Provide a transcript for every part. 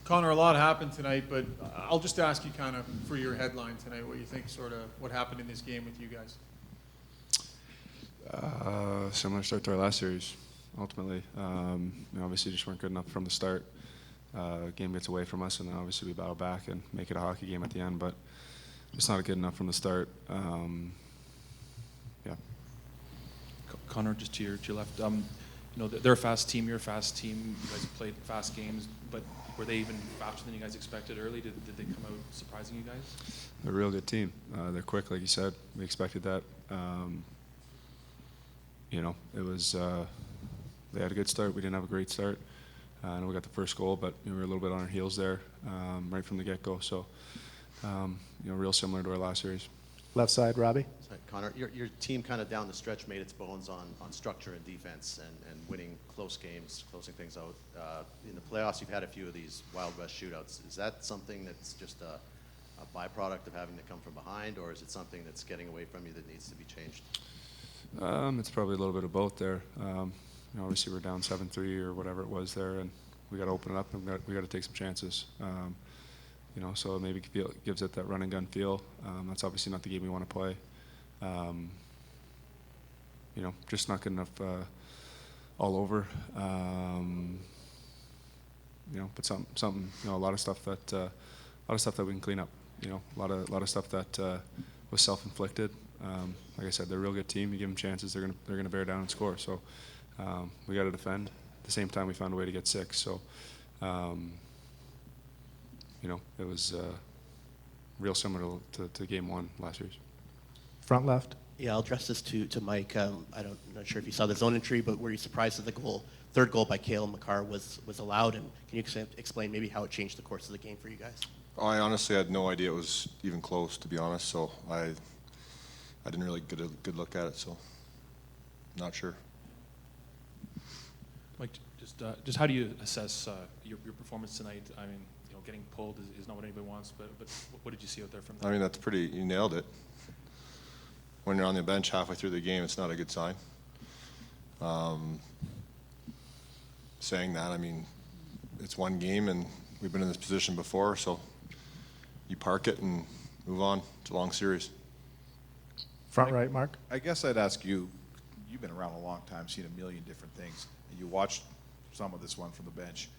Connor, a lot happened tonight, but I'll just ask you kind of for your headline tonight, what you think sort of what happened in this game with you guys. Similar start to our last series, ultimately. Obviously just weren't good enough from the start. Game gets away from us, and then obviously we battle back and make it a hockey game at the end, but just not good enough from the start. Yeah. Connor, just to your left, they're a fast team, you're a fast team, you guys have played fast games, but were they even faster than you guys expected early? Did they come out surprising you guys? They're a real good team. They're quick, like you said. We expected that. It was, they had a good start. We didn't have a great start. I know we got the first goal, but we were a little bit on our heels there right from the get-go. So, real similar to our last series. Left side, Robbie. Connor, your team kind of down the stretch made its bones on structure and defense and winning close games, closing things out. In the playoffs, you've had a few of these Wild West shootouts. Is that something that's just a byproduct of having to come from behind, or is it something that's getting away from you that needs to be changed? It's probably a little bit of both there. Obviously we're down 7-3 or whatever it was there, and we got to open it up and we got to take some chances. So maybe gives it that run and gun feel. That's obviously not the game we want to play. Just not good enough all over. But something. A lot of stuff that we can clean up. A lot of stuff that was self-inflicted. Like I said, they're a real good team. You give them chances, they're gonna bear down and score. So we got to defend. At the same time, we found a way to get 6. So it was real similar to Game 1 last year's. Front left. Yeah, I'll address this to Mike. I'm not sure if you saw the zone entry, but were you surprised that the third goal by Cale Makar was allowed? And can you explain maybe how it changed the course of the game for you guys? I honestly had no idea it was even close, to be honest. So I didn't really get a good look at it. So not sure. Mike, just how do you assess your performance tonight? I mean, getting pulled is not what anybody wants, but what did you see out there from that? I mean, that's pretty. You nailed it. When you're on the bench halfway through the game, it's not a good sign. Saying that, I mean, it's one game, and we've been in this position before, so you park it and move on. It's a long series. Front right, Mark. I guess I'd ask you, you've been around a long time, seen a million different things, and you watched some of this one from the bench.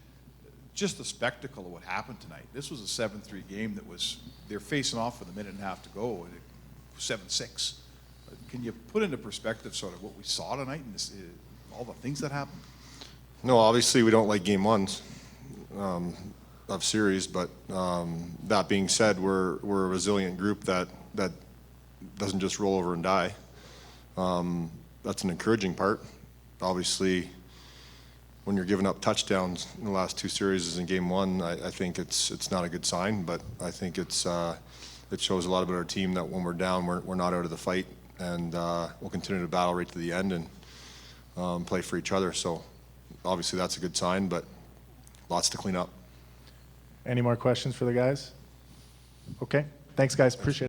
Just the spectacle of what happened tonight. This was a 7-3 game that was, they're facing off with a minute and a half to go, and 7-6. Can you put into perspective sort of what we saw tonight and all the things that happened? No, obviously we don't like game ones of series, but that being said, we're a resilient group that doesn't just roll over and die. That's an encouraging part. Obviously, when you're giving up touchdowns in the last 2 series in game 1, I think it's not a good sign, but I think it shows a lot about our team that when we're down, we're not out of the fight, and we'll continue to battle right to the end and play for each other. So obviously that's a good sign, but lots to clean up. Any more questions for the guys? Okay. Thanks, guys. Appreciate it.